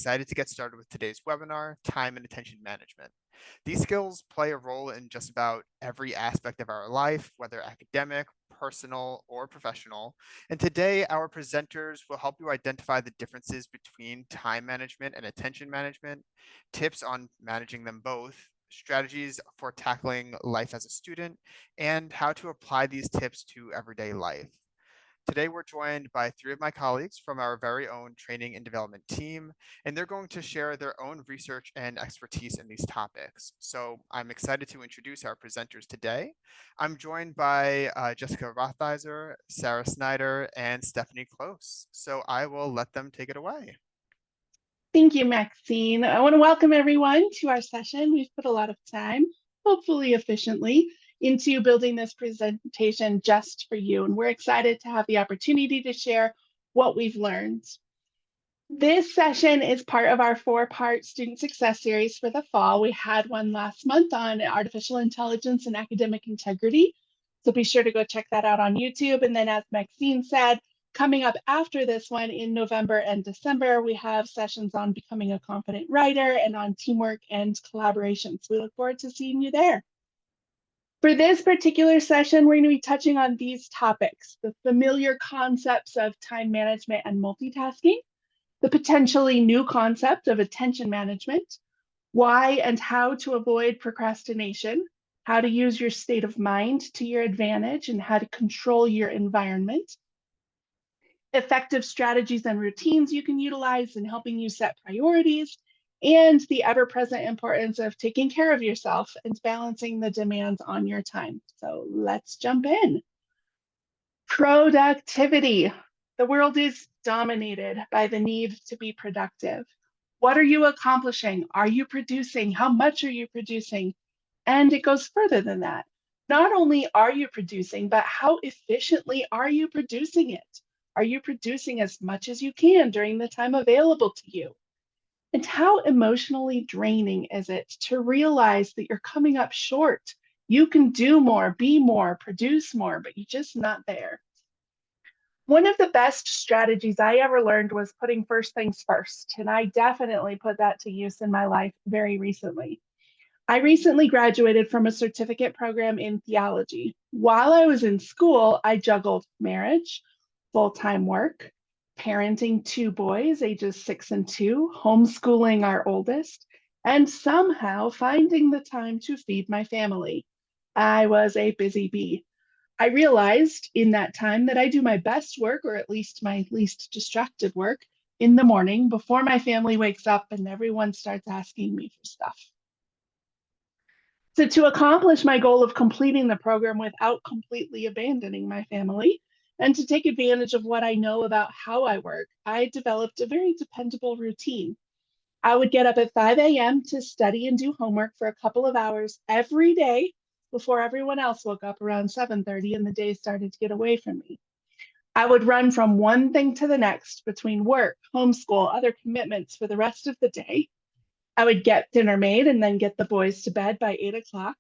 excited to get started with today's webinar, Time and Attention Management. These skills play a role in just about every aspect of our life, whether academic, personal, or professional. And today, our presenters will help you identify the differences between time management and attention management, tips on managing them both, strategies for tackling life as a student, and how to apply these tips to everyday life. Today, we're joined by three of my colleagues from our very own training and development team, and they're going to share their own research and expertise in these topics. So I'm excited to introduce our presenters today. I'm joined by Jessica Rothheiser, Sarah Snyder, and Stephanie Close. So I will let them take it away. Thank you, Maxine. I want to welcome everyone to our session. We've put a lot of time, hopefully efficiently, into building this presentation just for you. And we're excited to have the opportunity to share what we've learned. This session is part of our 4-part student success series for the fall. We had one last month on artificial intelligence and academic integrity. So be sure to go check that out on YouTube. And then as Maxine said, coming up after this one in November and December, we have sessions on becoming a confident writer and on teamwork and collaboration. So we look forward to seeing you there. For this particular session, we're going to be touching on these topics: the familiar concepts of time management and multitasking, the potentially new concept of attention management, why and how to avoid procrastination, how to use your state of mind to your advantage, and how to control your environment, effective strategies and routines you can utilize in helping you set priorities, and the ever-present importance of taking care of yourself and balancing the demands on your time. So let's jump in. Productivity. The world is dominated by the need to be productive. What are you accomplishing? Are you producing? How much are you producing? And it goes further than that. Not only are you producing, but how efficiently are you producing it? Are you producing as much as you can during the time available to you? And how emotionally draining is it to realize that you're coming up short? You can do more, be more, produce more, but you're just not there. One of the best strategies I ever learned was putting first things first, and I definitely put that to use in my life very recently. I recently graduated from a certificate program in theology. While I was in school, I juggled marriage, full-time work, parenting 2 boys, ages 6 and 2, homeschooling our oldest, and somehow finding the time to feed my family. I was a busy bee. I realized in that time that I do my best work, or at least my least distracted work, in the morning before my family wakes up and everyone starts asking me for stuff. So to accomplish my goal of completing the program without completely abandoning my family, and to take advantage of what I know about how I work, I developed a very dependable routine. I would get up at 5 a.m. to study and do homework for a couple of hours every day before everyone else woke up around 7:30 and the day started to get away from me. I would run from one thing to the next between work, homeschool, other commitments for the rest of the day. I would get dinner made and then get the boys to bed by 8 o'clock.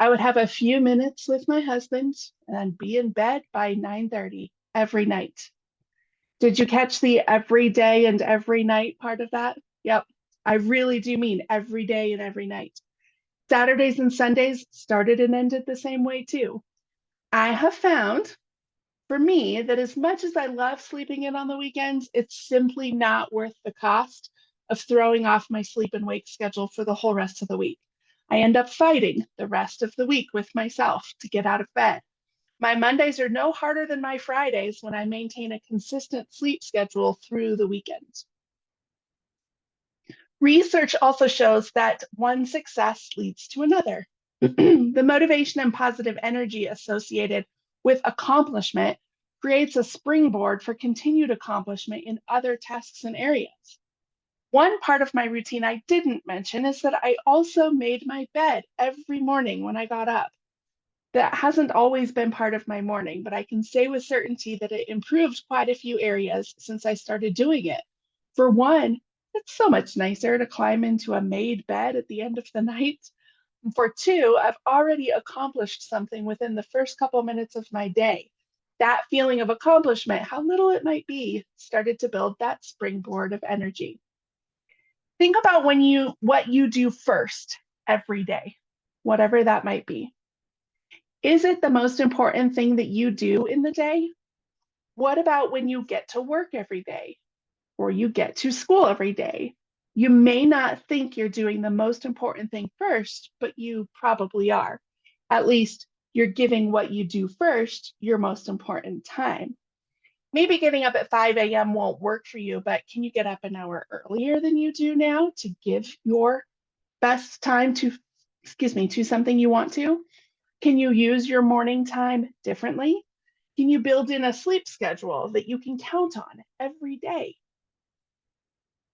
I would have a few minutes with my husband and then be in bed by 9:30 every night. Did you catch the every day and every night part of that? Yep, I really do mean every day and every night. Saturdays and Sundays started and ended the same way too. I have found, for me, that as much as I love sleeping in on the weekends, it's simply not worth the cost of throwing off my sleep and wake schedule for the whole rest of the week. I end up fighting the rest of the week with myself to get out of bed. My Mondays are no harder than my Fridays when I maintain a consistent sleep schedule through the weekend. Research also shows that one success leads to another. The motivation and positive energy associated with accomplishment creates a springboard for continued accomplishment in other tasks and areas. One part of my routine I didn't mention is that I also made my bed every morning when I got up. That hasn't always been part of my morning, but I can say with certainty that it improved quite a few areas since I started doing it. For one, it's so much nicer to climb into a made bed at the end of the night. And for two, I've already accomplished something within the first couple minutes of my day. That feeling of accomplishment, how little it might be, started to build that springboard of energy. Think about what you do first every day, whatever that might be. Is it the most important thing that you do in the day? What about when you get to work every day or you get to school every day? You may not think you're doing the most important thing first, but you probably are. At least you're giving what you do first your most important time. Maybe getting up at 5 a.m. won't work for you, but can you get up an hour earlier than you do now to give your best time to something you want to? Can you use your morning time differently? Can you build in a sleep schedule that you can count on every day?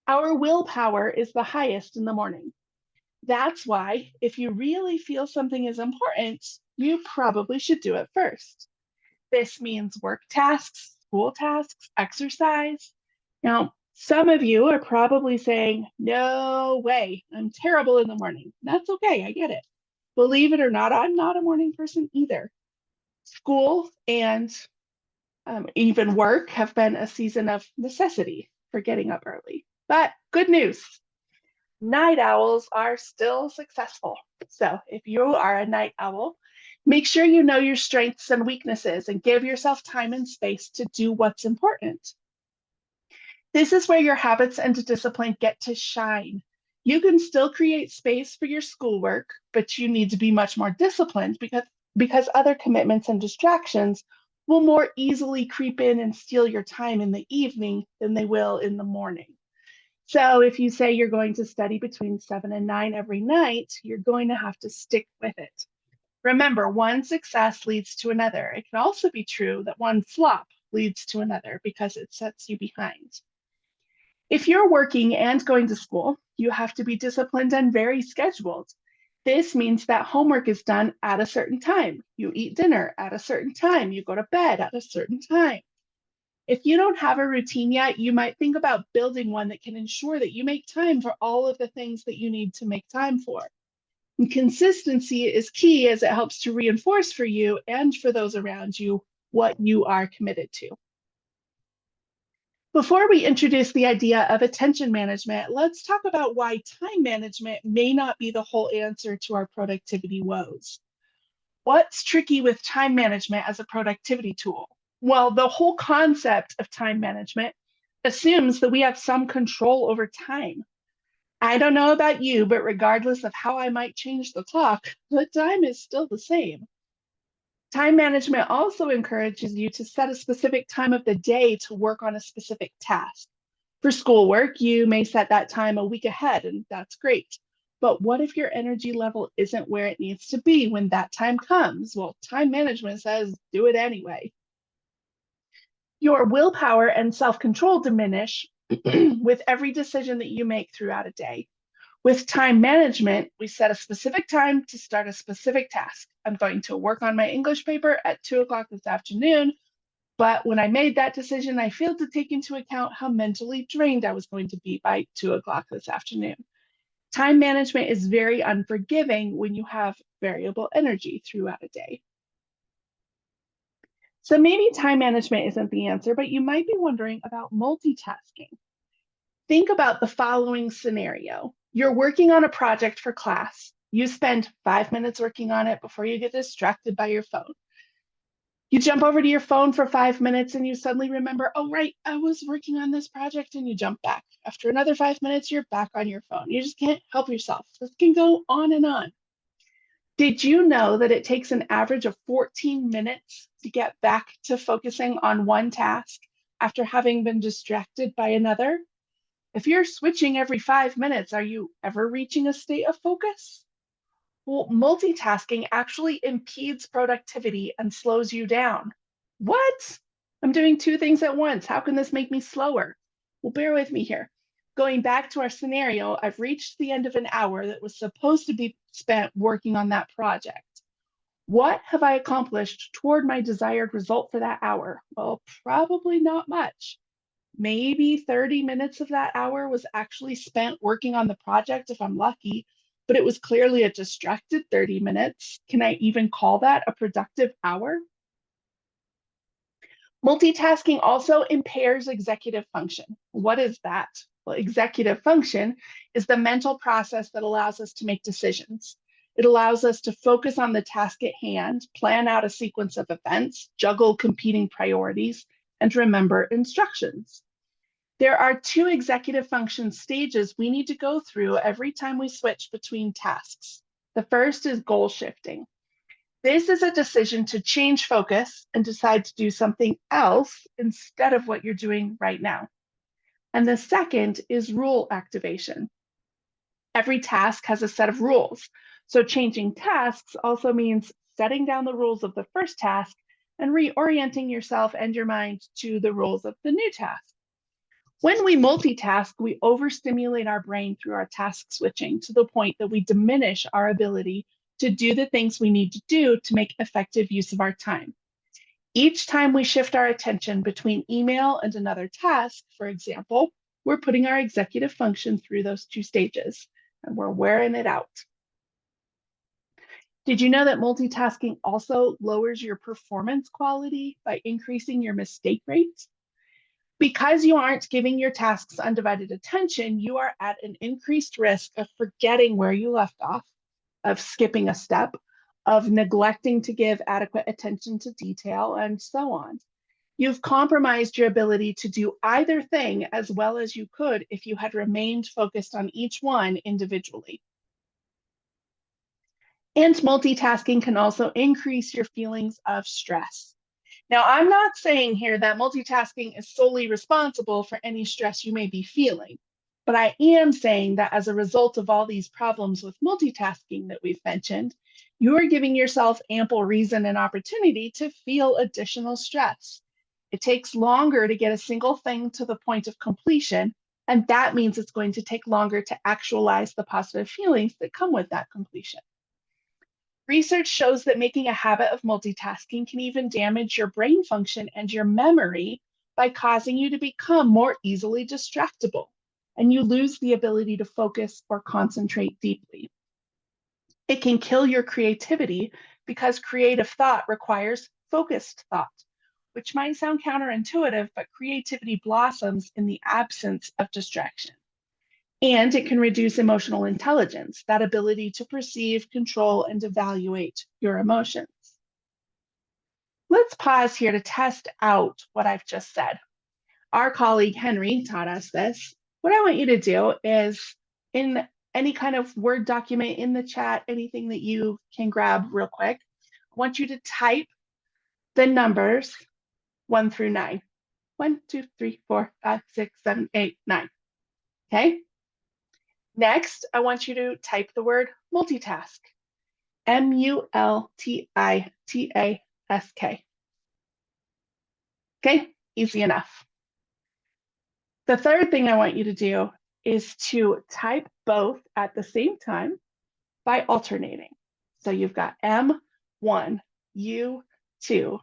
Our willpower is the highest in the morning. That's why, if you really feel something is important, you probably should do it first. This means work tasks, school tasks, exercise. Now, some of you are probably saying, no way, I'm terrible in the morning. That's okay, I get it. Believe it or not, I'm not a morning person either. School and even work have been a season of necessity for getting up early. But good news, night owls are still successful. So if you are a night owl, make sure you know your strengths and weaknesses and give yourself time and space to do what's important. This is where your habits and discipline get to shine. You can still create space for your schoolwork, but you need to be much more disciplined because other commitments and distractions will more easily creep in and steal your time in the evening than they will in the morning. So if you say you're going to study between 7 and 9 every night, you're going to have to stick with it. Remember, one success leads to another. It can also be true that one flop leads to another because it sets you behind. If you're working and going to school, you have to be disciplined and very scheduled. This means that homework is done at a certain time. You eat dinner at a certain time. You go to bed at a certain time. If you don't have a routine yet, you might think about building one that can ensure that you make time for all of the things that you need to make time for. And consistency is key as it helps to reinforce for you and for those around you what you are committed to. Before we introduce the idea of attention management, let's talk about why time management may not be the whole answer to our productivity woes. What's tricky with time management as a productivity tool? Well, the whole concept of time management assumes that we have some control over time. I don't know about you, but regardless of how I might change the clock, the time is still the same. Time management also encourages you to set a specific time of the day to work on a specific task. For schoolwork, you may set that time a week ahead, and that's great. But what if your energy level isn't where it needs to be when that time comes? Well, time management says do it anyway. Your willpower and self control diminish with every decision that you make throughout a day. With time management, we set a specific time to start a specific task. I'm going to work on my English paper at 2 o'clock this afternoon. But when I made that decision, I failed to take into account how mentally drained I was going to be by 2 o'clock this afternoon. Time management is very unforgiving when you have variable energy throughout a day. So maybe time management isn't the answer, but you might be wondering about multitasking. Think about the following scenario. You're working on a project for class. You spend 5 minutes working on it before you get distracted by your phone. You jump over to your phone for 5 minutes and you suddenly remember, oh, right, I was working on this project, and you jump back. After another 5 minutes, you're back on your phone. You just can't help yourself. This can go on and on. Did you know that it takes an average of 14 minutes to get back to focusing on one task after having been distracted by another? If you're switching every 5 minutes, are you ever reaching a state of focus? Well, multitasking actually impedes productivity and slows you down. What? I'm doing two things at once. How can this make me slower? Well, bear with me here. Going back to our scenario, I've reached the end of an hour that was supposed to be spent working on that project. What have I accomplished toward my desired result for that hour? Well, probably not much. Maybe 30 minutes of that hour was actually spent working on the project if I'm lucky, but it was clearly a distracted 30 minutes. Can I even call that a productive hour? Multitasking also impairs executive function. What is that? Well, executive function is the mental process that allows us to make decisions. It allows us to focus on the task at hand, plan out a sequence of events, juggle competing priorities, and remember instructions. There are two executive function stages we need to go through every time we switch between tasks. The first is goal shifting. This is a decision to change focus and decide to do something else instead of what you're doing right now. And the second is rule activation. Every task has a set of rules. So changing tasks also means setting down the rules of the first task and reorienting yourself and your mind to the rules of the new task. When we multitask, we overstimulate our brain through our task switching to the point that we diminish our ability to do the things we need to do to make effective use of our time. Each time we shift our attention between email and another task, for example, we're putting our executive function through those two stages and we're wearing it out. Did you know that multitasking also lowers your performance quality by increasing your mistake rate? Because you aren't giving your tasks undivided attention, you are at an increased risk of forgetting where you left off, of skipping a step, of neglecting to give adequate attention to detail, and so on. You've compromised your ability to do either thing as well as you could if you had remained focused on each one individually. And multitasking can also increase your feelings of stress. Now, I'm not saying here that multitasking is solely responsible for any stress you may be feeling, but I am saying that as a result of all these problems with multitasking that we've mentioned, you are giving yourself ample reason and opportunity to feel additional stress. It takes longer to get a single thing to the point of completion, and that means it's going to take longer to actualize the positive feelings that come with that completion. Research shows that making a habit of multitasking can even damage your brain function and your memory by causing you to become more easily distractible, and you lose the ability to focus or concentrate deeply. It can kill your creativity because creative thought requires focused thought, which might sound counterintuitive, but creativity blossoms in the absence of distraction. And it can reduce emotional intelligence, that ability to perceive, control, and evaluate your emotions. Let's pause here to test out what I've just said. Our colleague Henry taught us this. What I want you to do is, in any kind of Word document, in the chat, anything that you can grab real quick, I want you to type the numbers 1 through 9. 1, 2, 3, 4, 5, 6, 7, 8, 9. Okay? Next, I want you to type the word multitask. multitask. Okay, easy enough. The third thing I want you to do is to type both at the same time by alternating. So you've got M1, U2,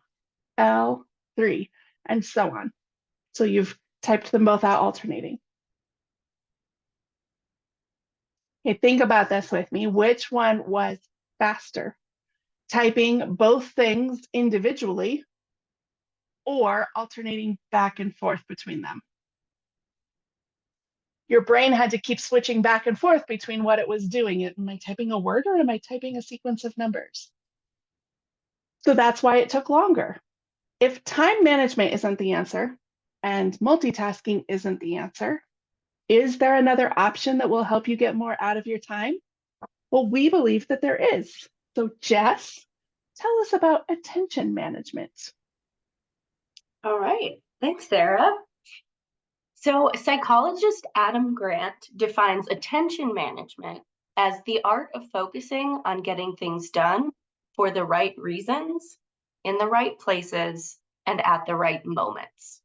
L3, and so on. So you've typed them both out alternating. Okay, think about this with me. Which one was faster? Typing both things individually or alternating back and forth between them? Your brain had to keep switching back and forth between what it was doing. Am I typing a word or am I typing a sequence of numbers? So that's why it took longer. If time management isn't the answer and multitasking isn't the answer, is there another option that will help you get more out of your time? Well, we believe that there is. So Jess, tell us about attention management. All right. Thanks, Sarah. So, psychologist Adam Grant defines attention management as the art of focusing on getting things done for the right reasons, in the right places, and at the right moments.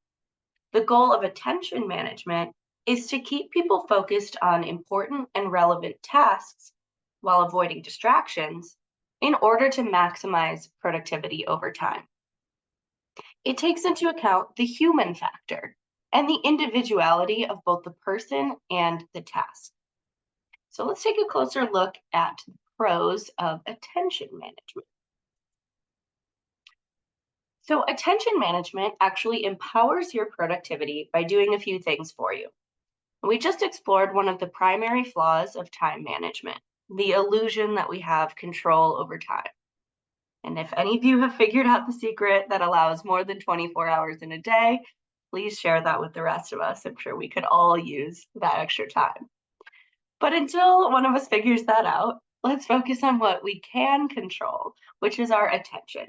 The goal of attention management is to keep people focused on important and relevant tasks while avoiding distractions in order to maximize productivity over time. It takes into account the human factor and the individuality of both the person and the task. So let's take a closer look at the pros of attention management. So attention management actually empowers your productivity by doing a few things for you. We just explored one of the primary flaws of time management, the illusion that we have control over time. And if any of you have figured out the secret that allows more than 24 hours in a day, please share that with the rest of us. I'm sure we could all use that extra time. But until one of us figures that out, let's focus on what we can control, which is our attention.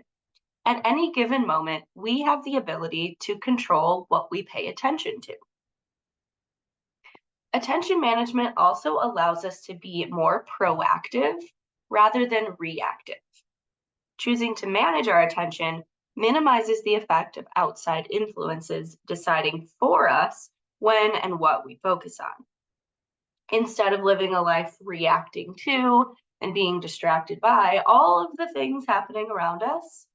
At any given moment, we have the ability to control what we pay attention to. Attention management also allows us to be more proactive rather than reactive. Choosing to manage our attention minimizes the effect of outside influences deciding for us when and what we focus on. Instead of living a life reacting to and being distracted by all of the things happening around us,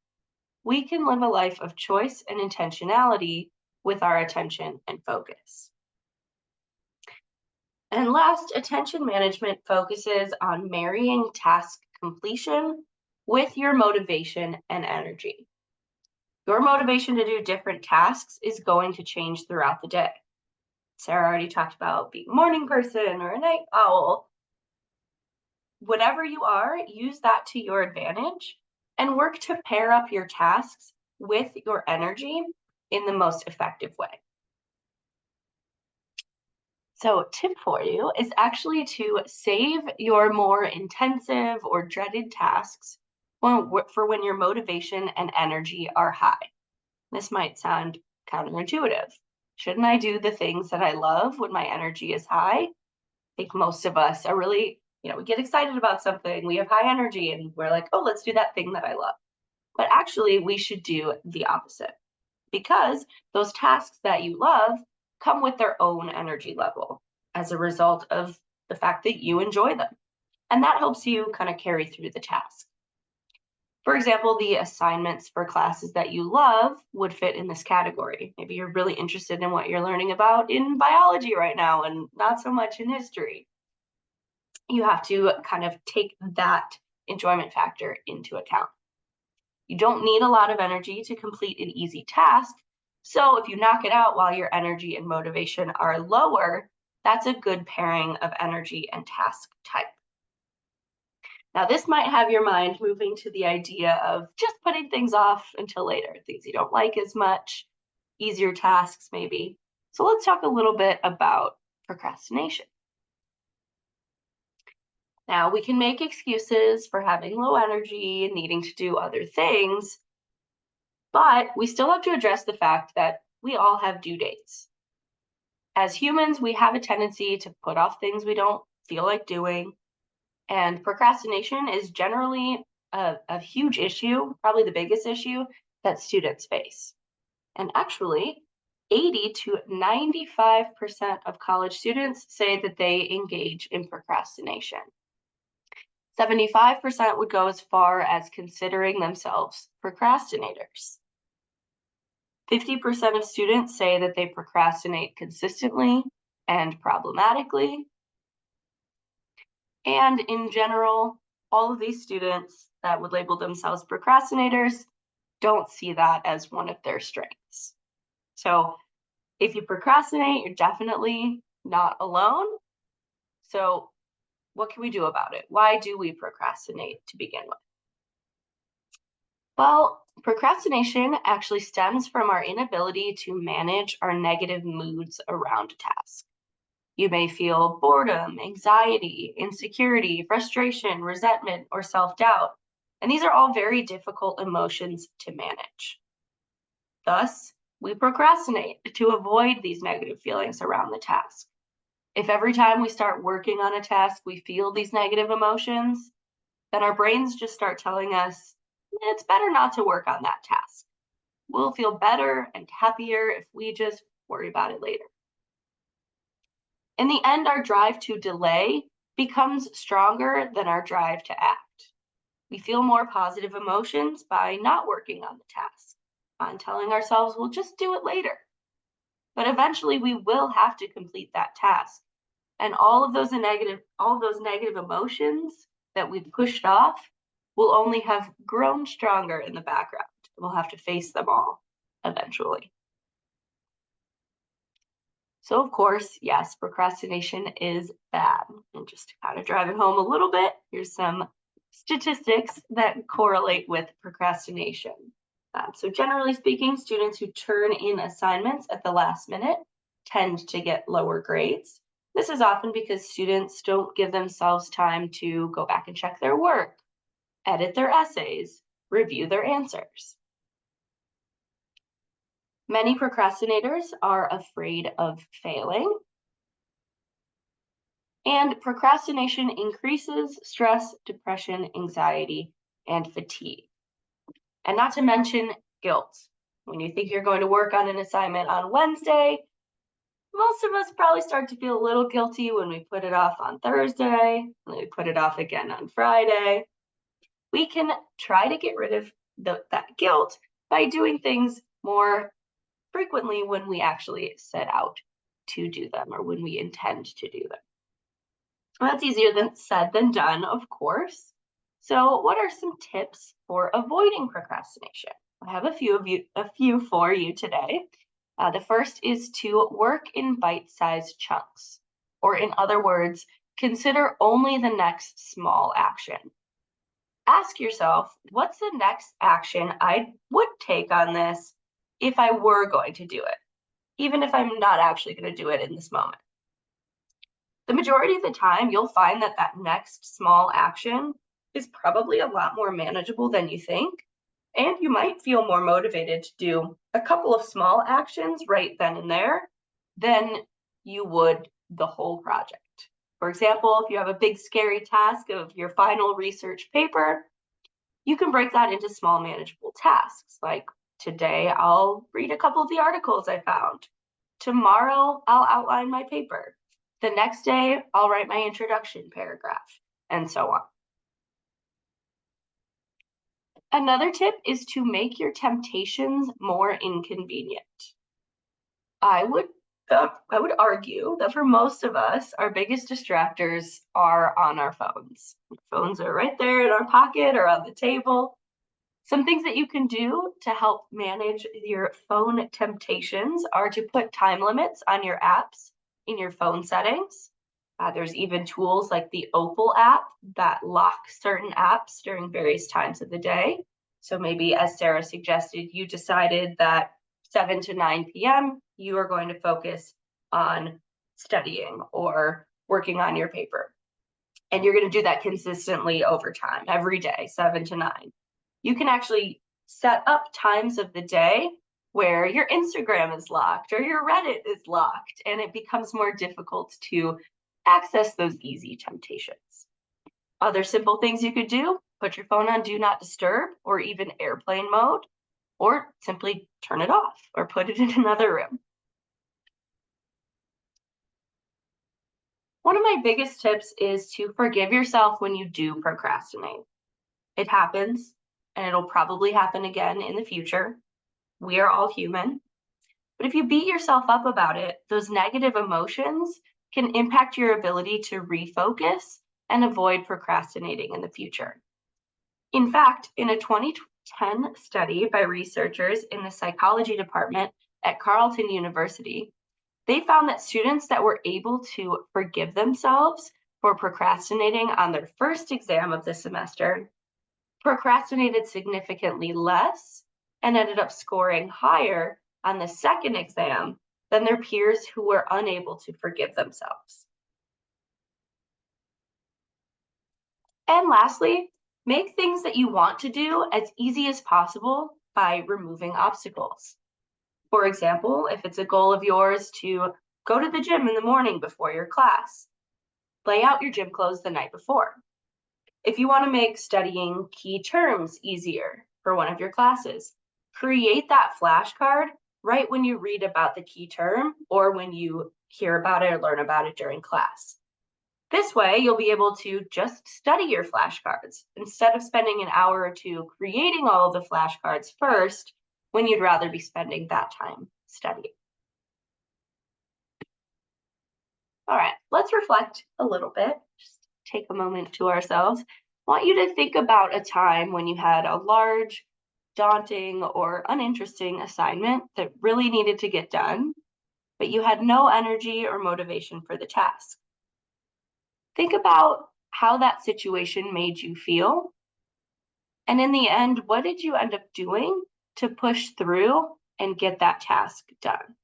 we can live a life of choice and intentionality with our attention and focus. And last, attention management focuses on marrying task completion with your motivation and energy. Your motivation to do different tasks is going to change throughout the day. Sarah already talked about being a morning person or a night owl. Whatever you are, use that to your advantage and work to pair up your tasks with your energy in the most effective way. So, tip for you is actually to save your more intensive or dreaded tasks for when your motivation and energy are high. This might sound counterintuitive. Shouldn't I do the things that I love when my energy is high? I think most of us are really, we get excited about something, we have high energy, and we're like, oh, let's do that thing that I love. But actually, we should do the opposite, because those tasks that you love come with their own energy level as a result of the fact that you enjoy them. And that helps you kind of carry through the task. For example, the assignments for classes that you love would fit in this category. Maybe you're really interested in what you're learning about in biology right now and not so much in history. You have to kind of take that enjoyment factor into account. You don't need a lot of energy to complete an easy task. So if you knock it out while your energy and motivation are lower, that's a good pairing of energy and task type. Now, this might have your mind moving to the idea of just putting things off until later, things you don't like as much, easier tasks maybe. So let's talk a little bit about procrastination. Now, we can make excuses for having low energy and needing to do other things, but we still have to address the fact that we all have due dates. As humans, we have a tendency to put off things we don't feel like doing. And procrastination is generally a huge issue, probably the biggest issue that students face. And actually, 80 to 95% of college students say that they engage in procrastination. 75% would go as far as considering themselves procrastinators. 50% of students say that they procrastinate consistently and problematically. And in general, all of these students that would label themselves procrastinators don't see that as one of their strengths. So if you procrastinate, you're definitely not alone. So what can we do about it? Why do we procrastinate to begin with? Well, procrastination actually stems from our inability to manage our negative moods around a task. You may feel boredom, anxiety, insecurity, frustration, resentment, or self-doubt. And these are all very difficult emotions to manage. Thus, we procrastinate to avoid these negative feelings around the task. If every time we start working on a task, we feel these negative emotions, then our brains just start telling us, it's better not to work on that task. We'll feel better and happier if we just worry about it later. In the end, our drive to delay becomes stronger than our drive to act. We feel more positive emotions by not working on the task, on telling ourselves we'll just do it later. But eventually we will have to complete that task. And all of those negative emotions that we've pushed off will only have grown stronger in the background. We'll have to face them all eventually. So of course, yes, procrastination is bad. And just to kind of drive it home a little bit, here's some statistics that correlate with procrastination. So generally speaking, students who turn in assignments at the last minute tend to get lower grades. This is often because students don't give themselves time to go back and check their work, edit their essays, review their answers. Many procrastinators are afraid of failing, and procrastination increases stress, depression, anxiety, and fatigue. And not to mention guilt. When you think you're going to work on an assignment on Wednesday, most of us probably start to feel a little guilty when we put it off on Thursday, and we put it off again on Friday. We can try to get rid of that guilt by doing things more frequently when we actually set out to do them or when we intend to do them. Well, that's easier said than done, of course. So what are some tips for avoiding procrastination? I have a few for you today. The first is to work in bite-sized chunks, or in other words, consider only the next small action. Ask yourself, what's the next action I would take on this if I were going to do it, even if I'm not actually going to do it in this moment? The majority of the time, you'll find that that next small action is probably a lot more manageable than you think, and you might feel more motivated to do a couple of small actions right then and there than you would the whole project. For example, if you have a big scary task of your final research paper, you can break that into small manageable tasks, like today I'll read a couple of the articles I found. Tomorrow I'll outline my paper. The next day I'll write my introduction paragraph, and so on. Another tip is to make your temptations more inconvenient. I would argue that for most of us, our biggest distractors are on our phones. Phones are right there in our pocket or on the table. Some things that you can do to help manage your phone temptations are to put time limits on your apps in your phone settings. There's even tools like the Opal app that lock certain apps during various times of the day. So maybe, as Sarah suggested, you decided that 7 to 9 p.m. you are going to focus on studying or working on your paper. And you're going to do that consistently over time, every day, 7 to 9. You can actually set up times of the day where your Instagram is locked or your Reddit is locked, and it becomes more difficult to access those easy temptations. Other simple things you could do: put your phone on do not disturb or even airplane mode, or simply turn it off or put it in another room. One of my biggest tips is to forgive yourself when you do procrastinate. It happens, and it'll probably happen again in the future. We are all human. But if you beat yourself up about it, those negative emotions can impact your ability to refocus and avoid procrastinating in the future. In fact, in a 2010 study by researchers in the psychology department at Carleton University, they found that students that were able to forgive themselves for procrastinating on their first exam of the semester procrastinated significantly less and ended up scoring higher on the second exam than their peers who were unable to forgive themselves. And lastly, make things that you want to do as easy as possible by removing obstacles. For example, if it's a goal of yours to go to the gym in the morning before your class, lay out your gym clothes the night before. If you want to make studying key terms easier for one of your classes, create that flashcard right when you read about the key term or when you hear about it or learn about it during class. This way, you'll be able to just study your flashcards instead of spending an hour or two creating all of the flashcards first when you'd rather be spending that time studying. All right, let's reflect a little bit. Just take a moment to ourselves. I want you to think about a time when you had a large, daunting, or uninteresting assignment that really needed to get done. but you had no energy or motivation for the task. Think about how that situation made you feel. And in the end, what did you end up doing to push through and get that task done?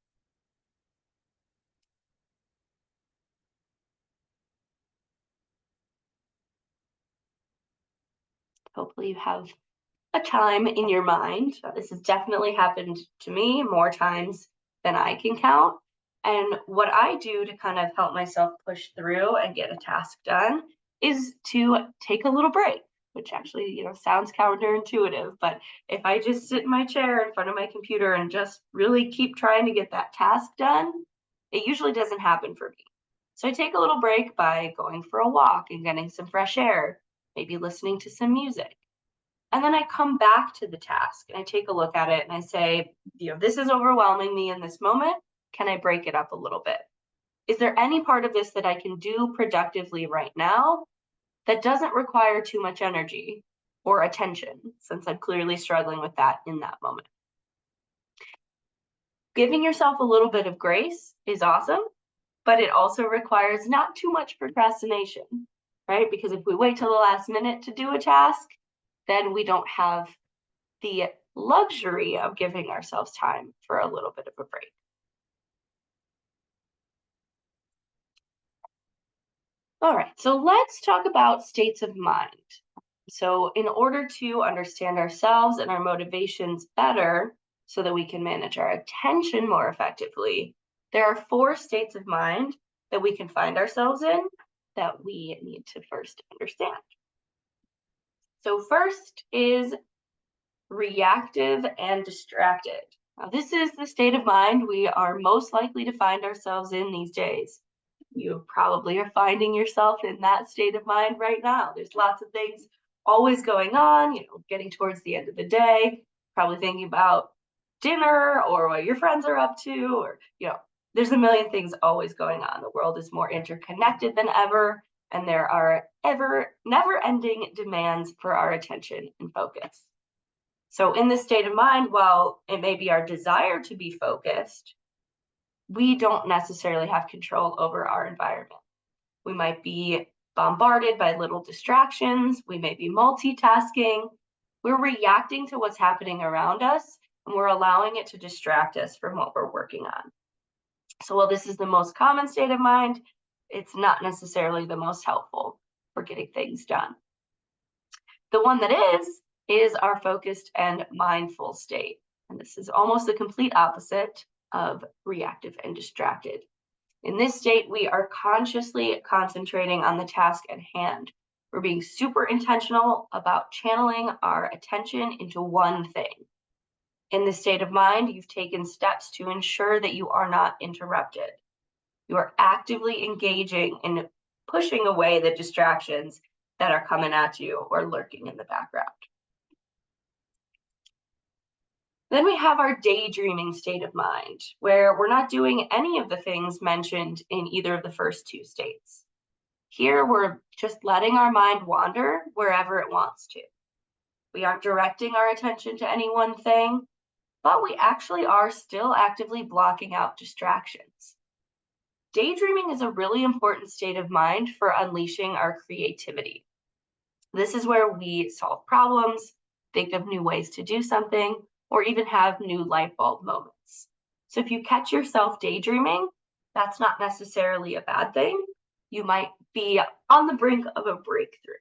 Hopefully you have a time in your mind. This has definitely happened to me more times than I can count. And what I do to kind of help myself push through and get a task done is to take a little break, which actually, sounds counterintuitive. But if I just sit in my chair in front of my computer and just really keep trying to get that task done, it usually doesn't happen for me. So I take a little break by going for a walk and getting some fresh air, maybe listening to some music. And then I come back to the task and I take a look at it and I say, this is overwhelming me in this moment. Can I break it up a little bit? Is there any part of this that I can do productively right now that doesn't require too much energy or attention, since I'm clearly struggling with that in that moment? Giving yourself a little bit of grace is awesome, but it also requires not too much procrastination, right? Because if we wait till the last minute to do a task, then we don't have the luxury of giving ourselves time for a little bit of a break. All right, so let's talk about states of mind. So in order to understand ourselves and our motivations better so that we can manage our attention more effectively, there are 4 states of mind that we can find ourselves in that we need to first understand. So first is reactive and distracted. Now, this is the state of mind we are most likely to find ourselves in these days. You probably are finding yourself in that state of mind right now. There's lots of things always going on, getting towards the end of the day, probably thinking about dinner or what your friends are up to, or, there's a million things always going on. The world is more interconnected than ever, and there are never-ending demands for our attention and focus. So in this state of mind, while it may be our desire to be focused, we don't necessarily have control over our environment. We might be bombarded by little distractions. We may be multitasking. We're reacting to what's happening around us, and we're allowing it to distract us from what we're working on. So while this is the most common state of mind, it's not necessarily the most helpful for getting things done. The one that is our focused and mindful state. And this is almost the complete opposite of reactive and distracted. In this state, we are consciously concentrating on the task at hand. We're being super intentional about channeling our attention into one thing. In this state of mind, you've taken steps to ensure that you are not interrupted. You are actively engaging in pushing away the distractions that are coming at you or lurking in the background. Then we have our daydreaming state of mind, where we're not doing any of the things mentioned in either of the first 2 states. Here, we're just letting our mind wander wherever it wants to. We aren't directing our attention to any one thing, but we actually are still actively blocking out distractions. Daydreaming is a really important state of mind for unleashing our creativity. This is where we solve problems, think of new ways to do something, or even have new light bulb moments. So if you catch yourself daydreaming, that's not necessarily a bad thing. You might be on the brink of a breakthrough.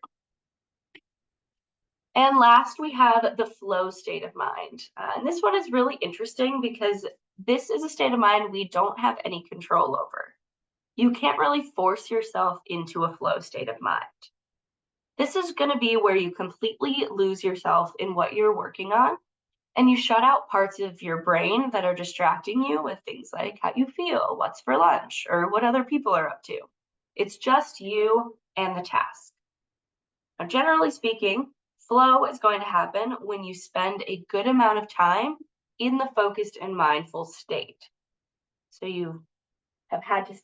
And last, we have the flow state of mind. And this one is really interesting because this is a state of mind we don't have any control over. You can't really force yourself into a flow state of mind. This is going to be where you completely lose yourself in what you're working on, and you shut out parts of your brain that are distracting you with things like how you feel, what's for lunch, or what other people are up to. It's just you and the task. Now, generally speaking, flow is going to happen when you spend a good amount of time in the focused and mindful state. So you have had to,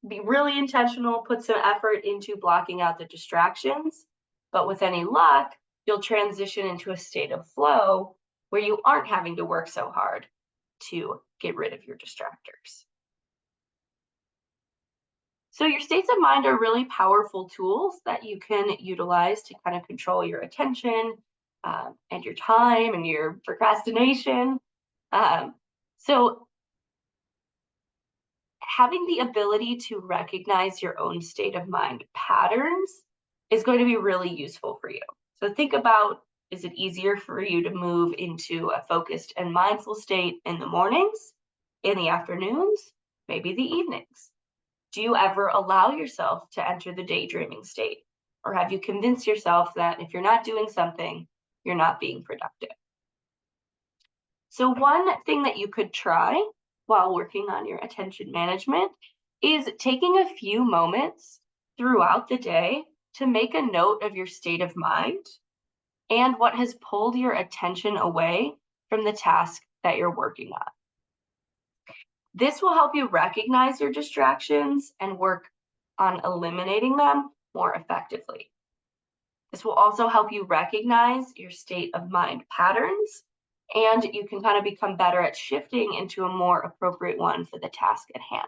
be really intentional, put some effort into blocking out the distractions, but with any luck, you'll transition into a state of flow where you aren't having to work so hard to get rid of your distractors. So your states of mind are really powerful tools that you can utilize to kind of control your attention and your time and your procrastination. So having the ability to recognize your own state of mind patterns is going to be really useful for you. So think about, is it easier for you to move into a focused and mindful state in the mornings, in the afternoons, maybe the evenings? Do you ever allow yourself to enter the daydreaming state? Or have you convinced yourself that if you're not doing something, you're not being productive? So one thing that you could try while working on your attention management is taking a few moments throughout the day to make a note of your state of mind and what has pulled your attention away from the task that you're working on. This will help you recognize your distractions and work on eliminating them more effectively. This will also help you recognize your state of mind patterns, and you can kind of become better at shifting into a more appropriate one for the task at hand.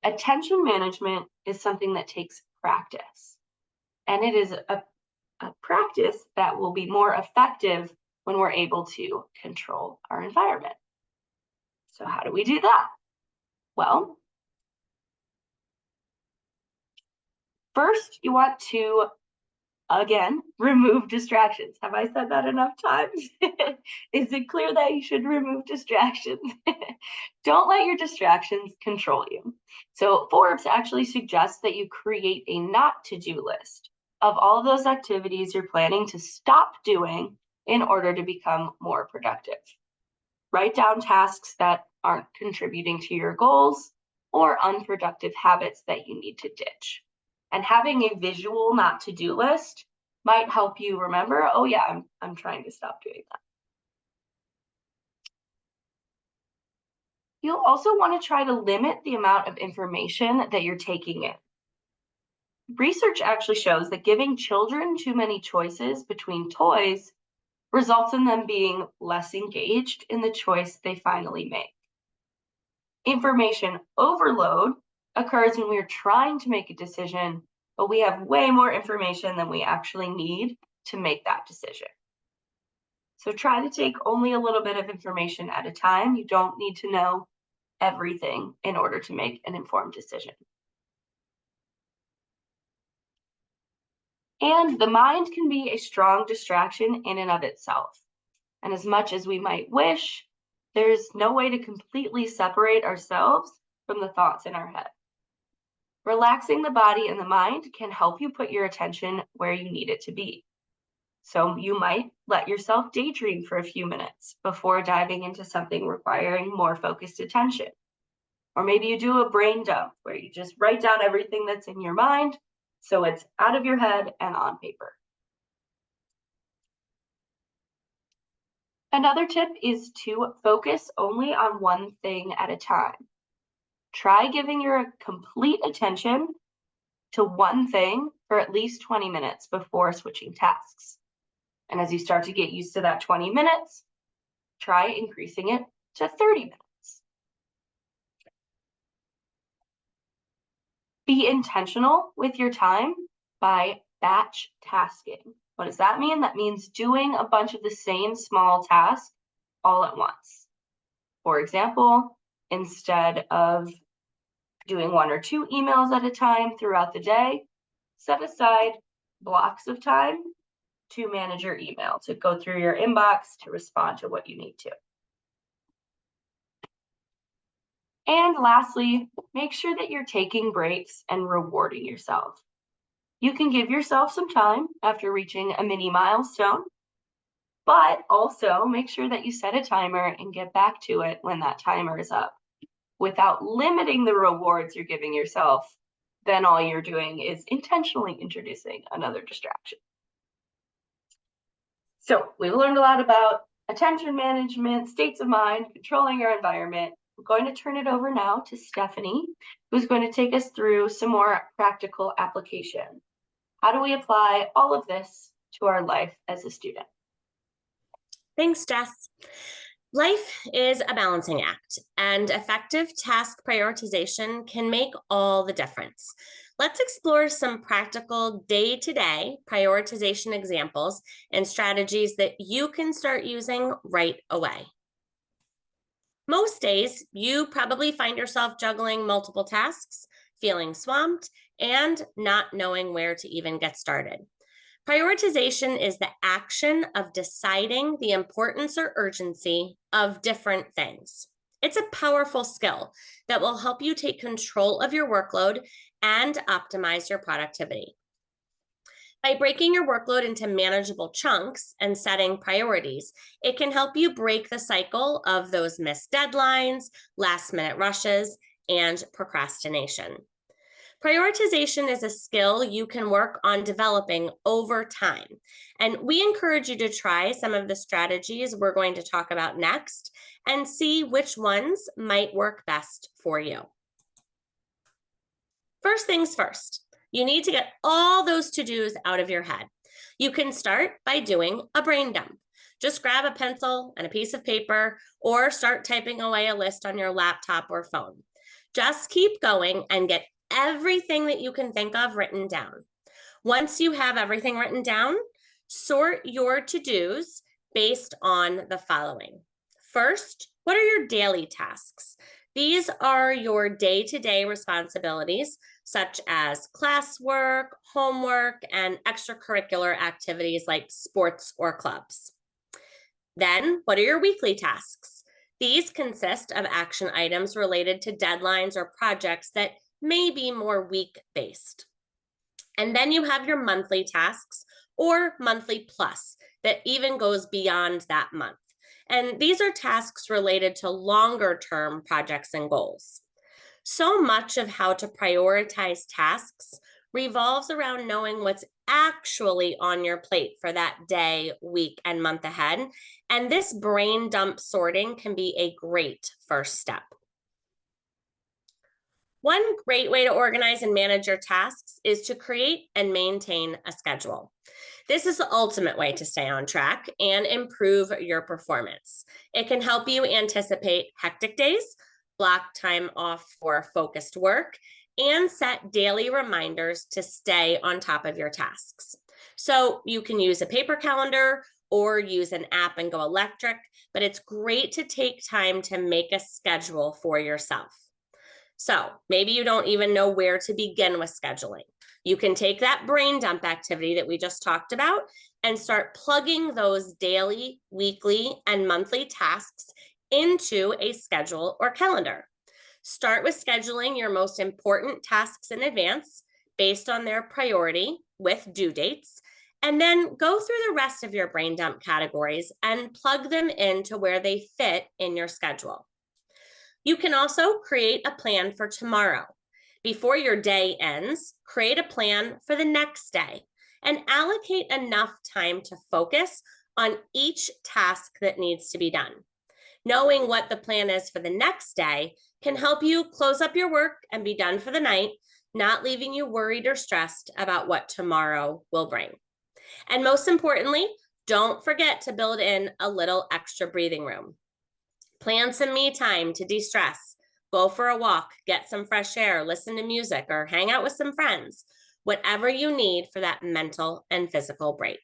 Attention management is something that takes practice, and it is a practice that will be more effective when we're able to control our environment. So how do we do that? Well, first you want to, again, remove distractions. Have I said that enough times? Is it clear that you should remove distractions? Don't let your distractions control you. So Forbes actually suggests that you create a not to-do list of all of those activities you're planning to stop doing in order to become more productive. Write down tasks that aren't contributing to your goals or unproductive habits that you need to ditch. And having a visual not to-do list might help you remember, oh yeah, I'm trying to stop doing that. You'll also want to try to limit the amount of information that you're taking in. Research actually shows that giving children too many choices between toys results in them being less engaged in the choice they finally make. Information overload occurs when we're trying to make a decision, but we have way more information than we actually need to make that decision. So try to take only a little bit of information at a time. You don't need to know everything in order to make an informed decision. And the mind can be a strong distraction in and of itself. And as much as we might wish, there's no way to completely separate ourselves from the thoughts in our head. Relaxing the body and the mind can help you put your attention where you need it to be. So you might let yourself daydream for a few minutes before diving into something requiring more focused attention. Or maybe you do a brain dump where you just write down everything that's in your mind so it's out of your head and on paper. Another tip is to focus only on one thing at a time. Try giving your complete attention to one thing for at least 20 minutes before switching tasks. And as you start to get used to that 20 minutes, try increasing it to 30 minutes. Be intentional with your time by batch tasking. What does that mean? That means doing a bunch of the same small tasks all at once. For example, instead of doing 1 or 2 emails at a time throughout the day, set aside blocks of time to manage your email, to go through your inbox, to respond to what you need to. And lastly, make sure that you're taking breaks and rewarding yourself. You can give yourself some time after reaching a mini milestone, but also make sure that you set a timer and get back to it when that timer is up. Without limiting the rewards you're giving yourself, then all you're doing is intentionally introducing another distraction. So we've learned a lot about attention management, states of mind, controlling your environment. I'm going to turn it over now to Stephanie, who's going to take us through some more practical application. How do we apply all of this to our life as a student? Thanks, Jess. Life is a balancing act, and effective task prioritization can make all the difference. Let's explore some practical day-to-day prioritization examples and strategies that you can start using right away. Most days, you probably find yourself juggling multiple tasks, feeling swamped, and not knowing where to even get started. Prioritization is the action of deciding the importance or urgency of different things. It's a powerful skill that will help you take control of your workload and optimize your productivity. By breaking your workload into manageable chunks and setting priorities, it can help you break the cycle of those missed deadlines, last-minute rushes, and procrastination. Prioritization is a skill you can work on developing over time. And we encourage you to try some of the strategies we're going to talk about next and see which ones might work best for you. First things first, you need to get all those to-dos out of your head. You can start by doing a brain dump. Just grab a pencil and a piece of paper or start typing away a list on your laptop or phone. Just keep going and get everything that you can think of written down. Once you have everything written down, sort your to-dos based on the following. First, what are your daily tasks? These are your day-to-day responsibilities, such as classwork, homework, and extracurricular activities like sports or clubs. Then, what are your weekly tasks? These consist of action items related to deadlines or projects that may be more week-based. And then you have your monthly tasks or monthly plus that even goes beyond that month. And these are tasks related to longer-term projects and goals. So much of how to prioritize tasks revolves around knowing what's actually on your plate for that day, week, and month ahead. And this brain dump sorting can be a great first step. One great way to organize and manage your tasks is to create and maintain a schedule. This is the ultimate way to stay on track and improve your performance. It can help you anticipate hectic days, block time off for focused work, and set daily reminders to stay on top of your tasks. So you can use a paper calendar or use an app and go electric, but it's great to take time to make a schedule for yourself. So maybe you don't even know where to begin with scheduling. You can take that brain dump activity that we just talked about and start plugging those daily, weekly, and monthly tasks into a schedule or calendar. Start with scheduling your most important tasks in advance based on their priority with due dates, and then go through the rest of your brain dump categories and plug them into where they fit in your schedule. You can also create a plan for tomorrow. Before your day ends, create a plan for the next day and allocate enough time to focus on each task that needs to be done. Knowing what the plan is for the next day can help you close up your work and be done for the night, not leaving you worried or stressed about what tomorrow will bring. And most importantly, don't forget to build in a little extra breathing room. Plan some me time to de-stress. Go for a walk, get some fresh air, listen to music, or hang out with some friends. Whatever you need for that mental and physical break.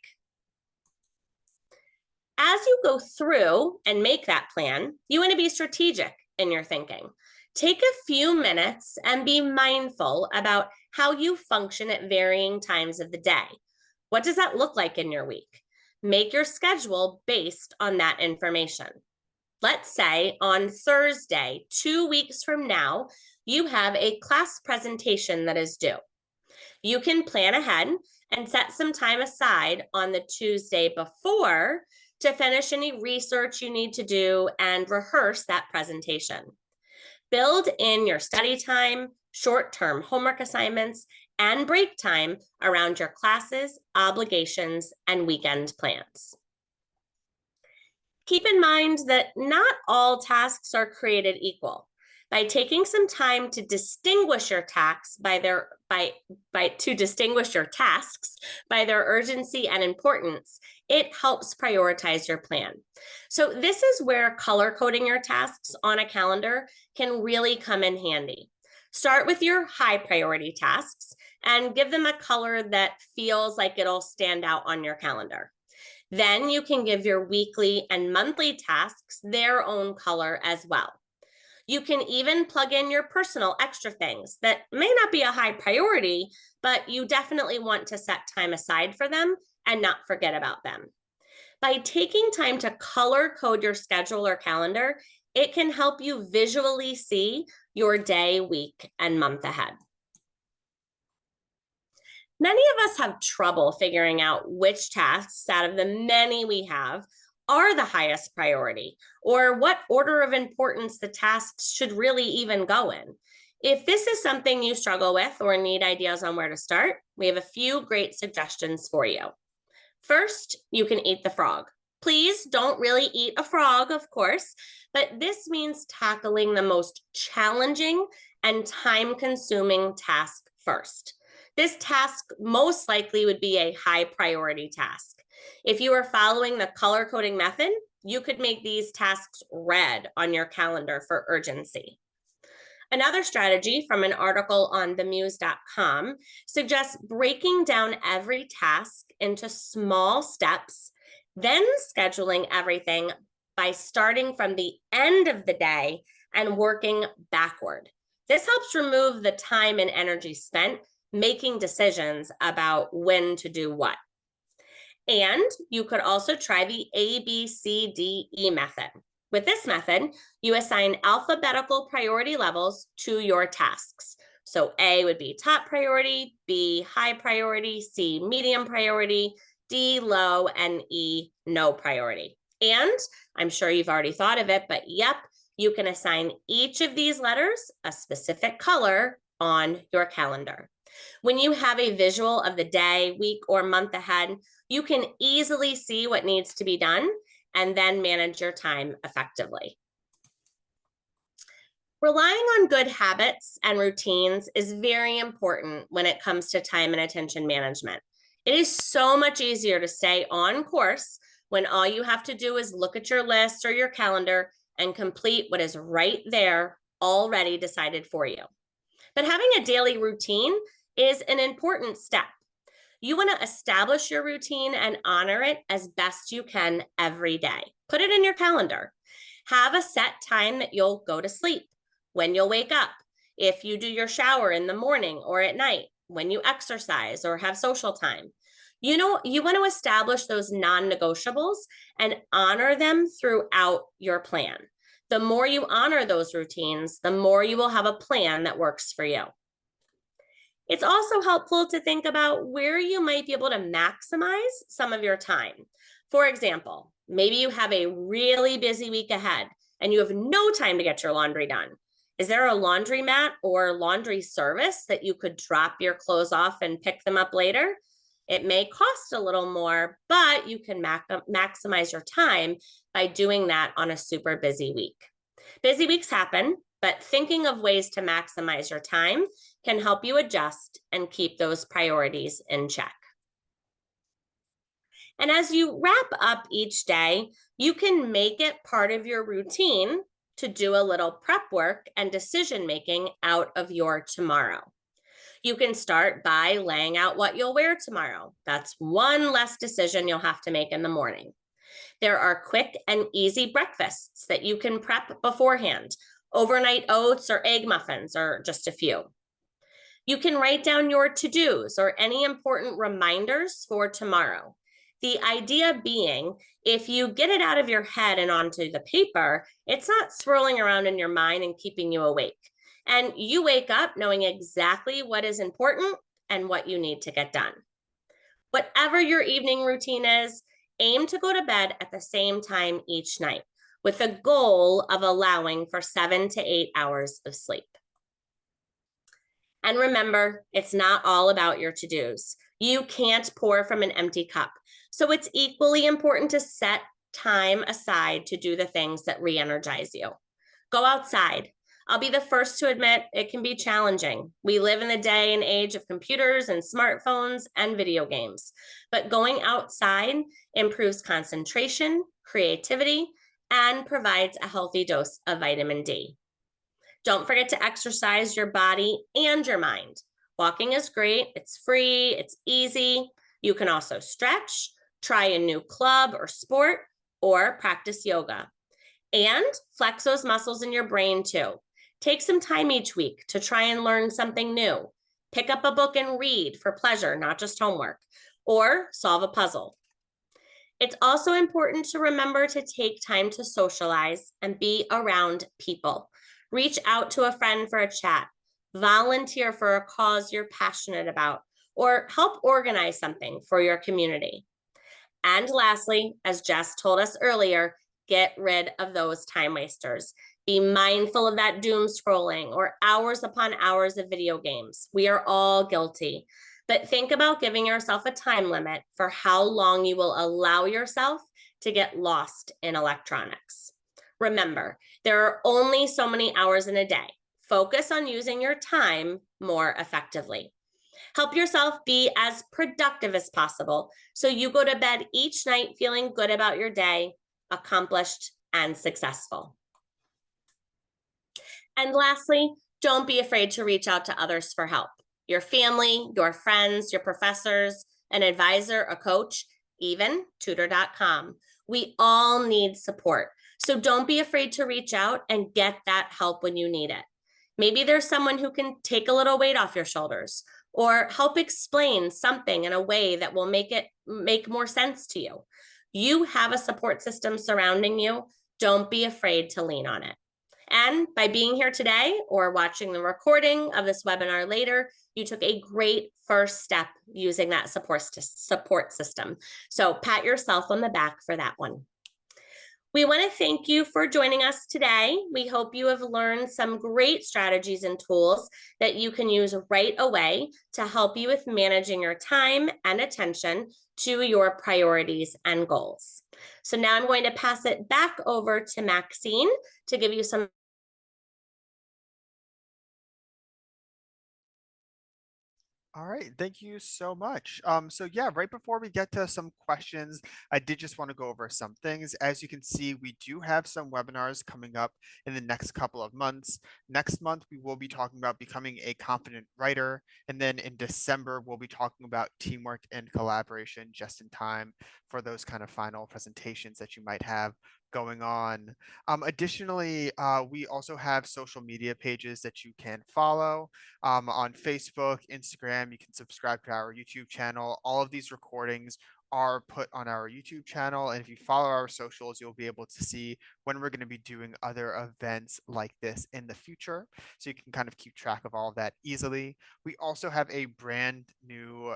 As you go through and make that plan, you want to be strategic in your thinking. Take a few minutes and be mindful about how you function at varying times of the day. What does that look like in your week? Make your schedule based on that information. Let's say on Thursday, 2 weeks from now, you have a class presentation that is due. You can plan ahead and set some time aside on the Tuesday before to finish any research you need to do and rehearse that presentation. Build in your study time, short-term homework assignments, and break time around your classes, obligations, and weekend plans. Keep in mind that not all tasks are created equal. By taking some time to distinguish your tasks by to distinguish your tasks by their urgency and importance, it helps prioritize your plan. So this is where color coding your tasks on a calendar can really come in handy. Start with your high priority tasks and give them a color that feels like it'll stand out on your calendar. Then you can give your weekly and monthly tasks their own color as well. You can even plug in your personal extra things that may not be a high priority, but you definitely want to set time aside for them and not forget about them. By taking time to color code your schedule or calendar, it can help you visually see your day, week, and month ahead. Many of us have trouble figuring out which tasks out of the many we have are the highest priority, or what order of importance the tasks should really even go in. If this is something you struggle with or need ideas on where to start, we have a few great suggestions for you. First, you can eat the frog. Please don't really eat a frog, of course, but this means tackling the most challenging and time-consuming task first. This task most likely would be a high priority task. If you are following the color coding method, you could make these tasks red on your calendar for urgency. Another strategy from an article on themuse.com suggests breaking down every task into small steps, then scheduling everything by starting from the end of the day and working backward. This helps remove the time and energy spent making decisions about when to do what. And you could also try the ABCDE method. With this method, you assign alphabetical priority levels to your tasks. So A would be top priority, B high priority, C medium priority, D low, and E no priority. And I'm sure you've already thought of it, but yep, you can assign each of these letters a specific color on your calendar. When you have a visual of the day, week, or month ahead, you can easily see what needs to be done and then manage your time effectively. Relying on good habits and routines is very important when it comes to time and attention management. It is so much easier to stay on course when all you have to do is look at your list or your calendar and complete what is right there, already decided for you. But having a daily routine is an important step. You want to establish your routine and honor it as best you can every day. Put it in your calendar. Have a set time that you'll go to sleep, when you'll wake up, if you do your shower in the morning or at night, when you exercise or have social time. You want to establish those non-negotiables and honor them throughout your plan. The more you honor those routines, the more you will have a plan that works for you. It's also helpful to think about where you might be able to maximize some of your time. For example, maybe you have a really busy week ahead and you have no time to get your laundry done. Is there a laundromat or laundry service that you could drop your clothes off and pick them up later? It may cost a little more, but you can maximize your time by doing that on a super busy week. Busy weeks happen, but thinking of ways to maximize your time can help you adjust and keep those priorities in check. And as you wrap up each day, you can make it part of your routine to do a little prep work and decision making out of your tomorrow. You can start by laying out what you'll wear tomorrow. That's one less decision you'll have to make in the morning. There are quick and easy breakfasts that you can prep beforehand. Overnight oats or egg muffins are just a few. You can write down your to-dos or any important reminders for tomorrow. The idea being, if you get it out of your head and onto the paper, it's not swirling around in your mind and keeping you awake. And you wake up knowing exactly what is important and what you need to get done. Whatever your evening routine is, aim to go to bed at the same time each night, with the goal of allowing for 7 to 8 hours of sleep. And remember, it's not all about your to-dos. You can't pour from an empty cup. So it's equally important to set time aside to do the things that re-energize you. Go outside, I'll be the first to admit it can be challenging. We live in the day and age of computers and smartphones and video games, but going outside improves concentration, creativity, and provides a healthy dose of vitamin D. Don't forget to exercise your body and your mind. Walking is great, it's free, it's easy. You can also stretch, try a new club or sport, or practice yoga. And flex those muscles in your brain too. Take some time each week to try and learn something new. Pick up a book and read for pleasure, not just homework, or solve a puzzle. It's also important to remember to take time to socialize and be around people. Reach out to a friend for a chat, volunteer for a cause you're passionate about, or help organize something for your community. And lastly, as Jess told us earlier, get rid of those time wasters. Be mindful of that doom scrolling or hours upon hours of video games. We are all guilty. But think about giving yourself a time limit for how long you will allow yourself to get lost in electronics. Remember, there are only so many hours in a day. Focus on using your time more effectively. Help yourself be as productive as possible so you go to bed each night feeling good about your day, accomplished and successful. And lastly, don't be afraid to reach out to others for help. Your family, your friends, your professors, an advisor, a coach, even Tutor.com. We all need support. So don't be afraid to reach out and get that help when you need it. Maybe there's someone who can take a little weight off your shoulders or help explain something in a way that will make more sense to you. You have a support system surrounding you. Don't be afraid to lean on it. And by being here today or watching the recording of this webinar later, you took a great first step using that support system. So pat yourself on the back for that one. We want to thank you for joining us today. We hope you have learned some great strategies and tools that you can use right away to help you with managing your time and attention to your priorities and goals. So now I'm going to pass it back over to Maxine to give you some. All right, thank you so much. So yeah, right before we get to some questions, I did just want to go over some things. As you can see, we do have some webinars coming up in the next couple of months. Next month, we will be talking about becoming a confident writer. And then in December, we'll be talking about teamwork and collaboration just in time for those kind of final presentations that you might have going on. Additionally, we also have social media pages that you can follow on Facebook, Instagram. You can subscribe to our YouTube channel. All of these recordings are put on our YouTube channel. And if you follow our socials, you'll be able to see when we're going to be doing other events like this in the future. So you can kind of keep track of all of that easily. We also have a brand new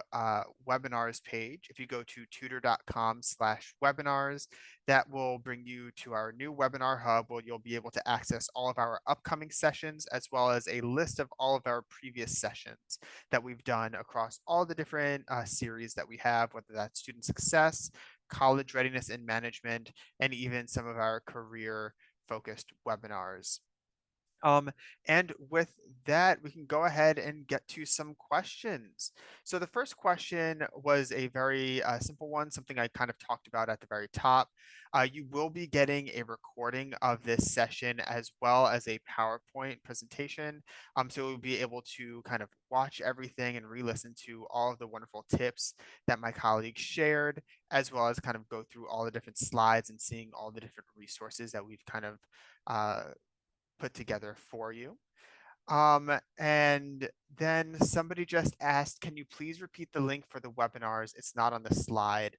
webinars page. If you go to tutor.com/webinars, that will bring you to our new webinar hub where you'll be able to access all of our upcoming sessions as well as a list of all of our previous sessions that we've done across all the different series that we have, whether that's student success, college readiness and management, and even some of our career focused webinars. And with that, we can go ahead and get to some questions. So the first question was a very simple one, something I kind of talked about at the very top. You will be getting a recording of this session as well as a PowerPoint presentation. So you'll be able to kind of watch everything and re-listen to all of the wonderful tips that my colleagues shared, as well as kind of go through all the different slides and seeing all the different resources that we've kind of put together for you. And then somebody just asked, can you please repeat the link for the webinars? It's not on the slide.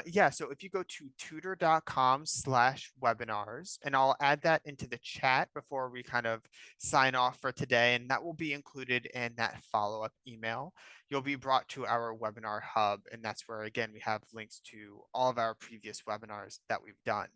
Yeah, so if you go to tutor.com/webinars, and I'll add that into the chat before we kind of sign off for today, and that will be included in that follow-up email. You'll be brought to our webinar hub, and that's where, again, we have links to all of our previous webinars that we've done.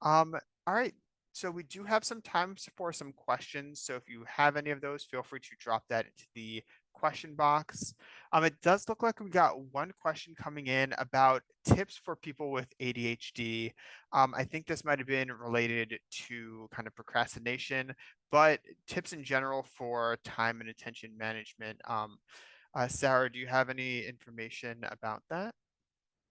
All right. So we do have some time for some questions. So if you have any of those, feel free to drop that into the question box. It does look like we got one question coming in about tips for people with ADHD. I think this might have been related to kind of procrastination, but tips in general for time and attention management. Sarah, do you have any information about that?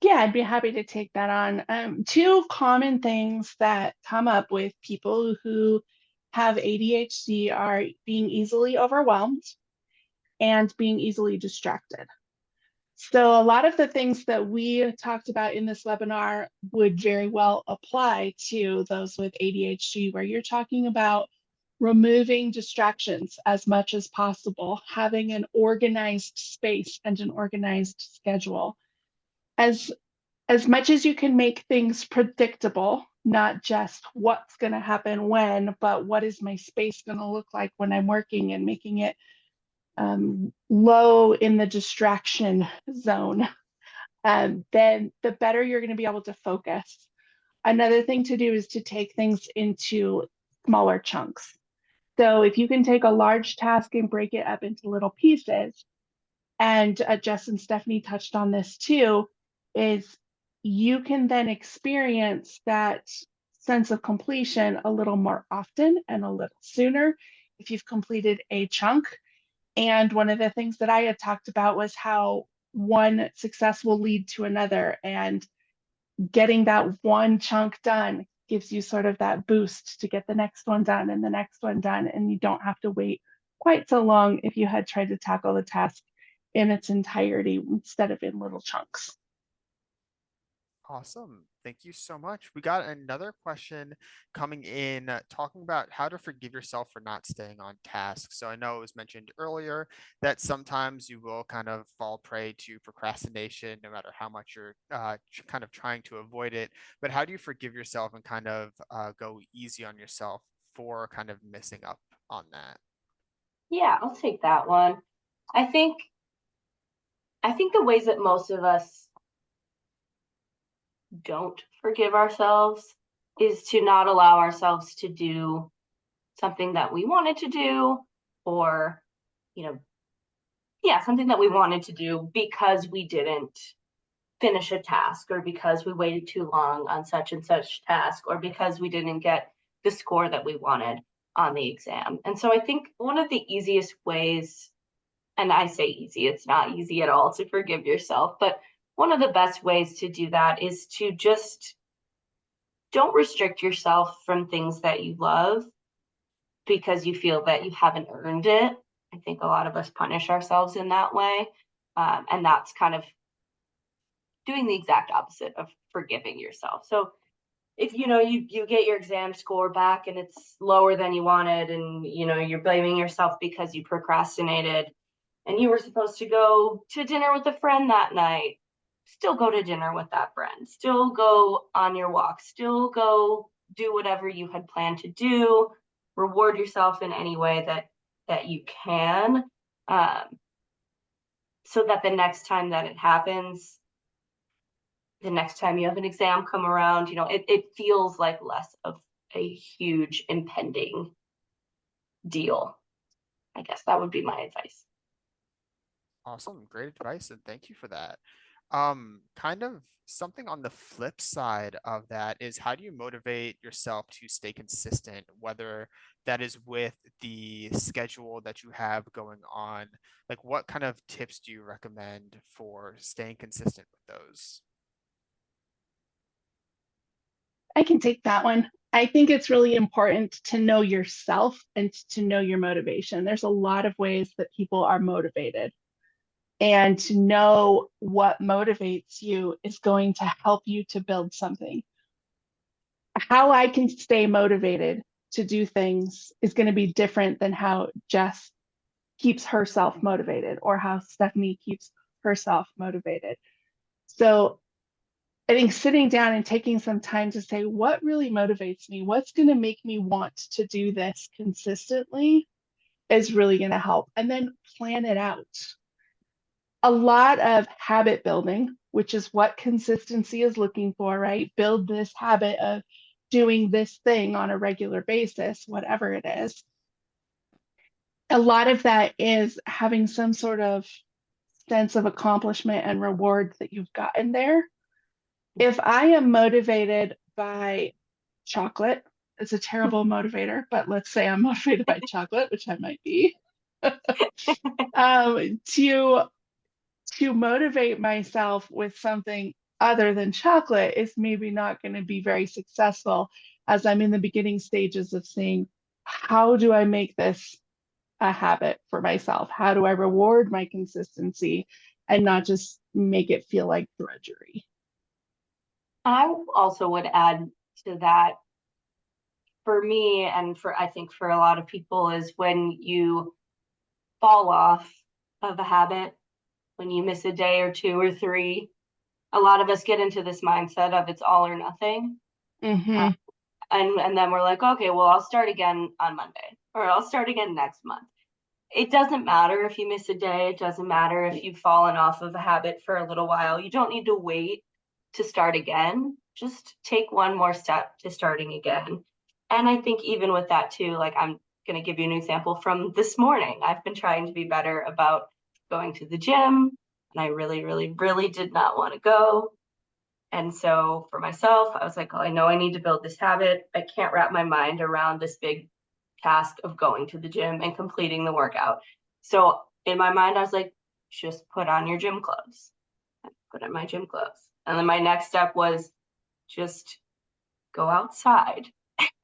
Yeah, I'd be happy to take that on. Two common things that come up with people who have ADHD are being easily overwhelmed and being easily distracted. So a lot of the things that we talked about in this webinar would very well apply to those with ADHD, where you're talking about removing distractions as much as possible, having an organized space and an organized schedule. As much as you can make things predictable, not just what's going to happen when, but what is my space going to look like when I'm working, and making it low in the distraction zone, then the better you're going to be able to focus. Another thing to do is to take things into smaller chunks. So if you can take a large task and break it up into little pieces, and Jess and Stephanie touched on this too, is you can then experience that sense of completion a little more often and a little sooner if you've completed a chunk. And one of the things that I had talked about was how one success will lead to another, and getting that one chunk done gives you sort of that boost to get the next one done and the next one done. And you don't have to wait quite so long if you had tried to tackle the task in its entirety instead of in little chunks. Awesome. Thank you so much. We got another question coming in talking about how to forgive yourself for not staying on task. So I know it was mentioned earlier that sometimes you will kind of fall prey to procrastination, no matter how much you're kind of trying to avoid it. But how do you forgive yourself and kind of go easy on yourself for kind of missing up on that? Yeah, I'll take that one. I think the ways that most of us don't forgive ourselves is to not allow ourselves to do something that we wanted to do, or, you know, yeah, something that we wanted to do because we didn't finish a task, or because we waited too long on such and such task, or because we didn't get the score that we wanted on the exam. And so I think one of the easiest ways, and I say easy, it's not easy at all to forgive yourself, but one of the best ways to do that is to just don't restrict yourself from things that you love because you feel that you haven't earned it. I think a lot of us punish ourselves in that way. And that's kind of doing the exact opposite of forgiving yourself. So if you get your exam score back and it's lower than you wanted, and you're blaming yourself because you procrastinated and you were supposed to go to dinner with a friend that night, still go to dinner with that friend, still go on your walk, still go do whatever you had planned to do, reward yourself in any way that you can, so that the next time that it happens, the next time you have an exam come around, it feels like less of a huge impending deal. I guess that would be my advice. Awesome. Great advice. And thank you for that. Kind of something on the flip side of that is, how do you motivate yourself to stay consistent, whether that is with the schedule that you have going on? Like, what kind of tips do you recommend for staying consistent with those? I can take that one. I think it's really important to know yourself and to know your motivation. There's a lot of ways that people are motivated, and to know what motivates you is going to help you to build something. How I can stay motivated to do things is going to be different than how Jess keeps herself motivated, or how Stephanie keeps herself motivated. So I think sitting down and taking some time to say, what really motivates me? What's going to make me want to do this consistently is really going to help. And then plan it out. A lot of habit building, which is what consistency is looking for, right? Build this habit of doing this thing on a regular basis, whatever it is. a lot of that is having some sort of sense of accomplishment and reward that you've gotten there. If I am motivated by chocolate, it's a terrible motivator, but let's say I'm motivated by chocolate, which I might be, to motivate myself with something other than chocolate is maybe not going to be very successful, as I'm in the beginning stages of seeing, how do I make this a habit for myself? How do I reward my consistency and not just make it feel like drudgery? I also would add to that, for me and for I think for a lot of people, is when you fall off of a habit, when you miss a day or two or three, a lot of us get into this mindset of it's all or nothing. Uh, Mm-hmm. and then we're like, okay, well, I'll start again on Monday, or I'll start again next month. It doesn't matter if you miss a day. It doesn't matter if you've fallen off of a habit for a little while. You don't need to wait to start again. Just take one more step to starting again. And I think even with that too, like, I'm going to give you an example from this morning. I've been trying to be better about going to the gym, and I really, really, really did not want to go. And so for myself, I was like, oh, I know I need to build this habit. I can't wrap my mind around this big task of going to the gym and completing the workout. So in my mind, I was like, just put on your gym clothes. I put on my gym clothes. And then my next step was just go outside.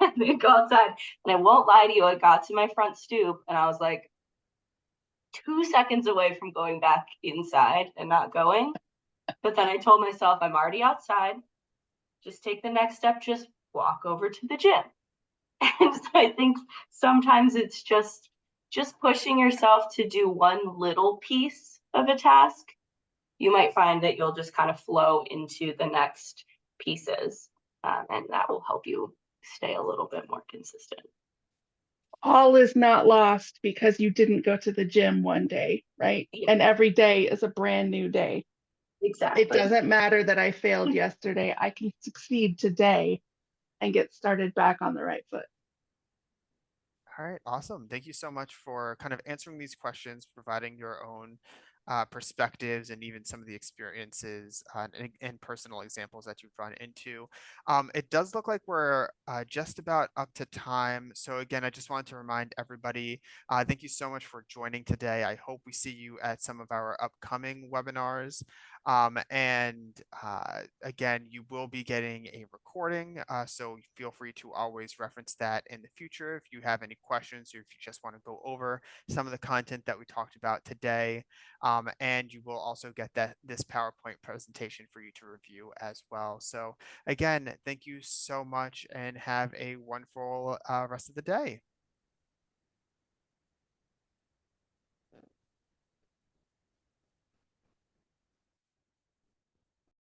And go outside. And I won't lie to you, I got to my front stoop and I was like 2 seconds away from going back inside and not going. But then I told myself, I'm already outside. Just take the next step, just walk over to the gym. And so I think sometimes it's just pushing yourself to do one little piece of a task. You might find that you'll just kind of flow into the next pieces, and that will help you stay a little bit more consistent. All is not lost because you didn't go to the gym one day, right? Yeah, And every day is a brand new day. It exactly. doesn't matter that I failed yesterday. I can succeed today and get started back on the right foot. All right, awesome. Thank you so much for kind of answering these questions, providing your own perspectives and even some of the experiences and personal examples that you've run into. It does look like we're just about up to time. So again, I just wanted to remind everybody, thank you so much for joining today. I hope we see you at some of our upcoming webinars. Again, you will be getting a recording, so feel free to always reference that in the future if you have any questions or if you just want to go over some of the content that we talked about today. And you will also get this PowerPoint presentation for you to review as well. So again, thank you so much and have a wonderful rest of the day.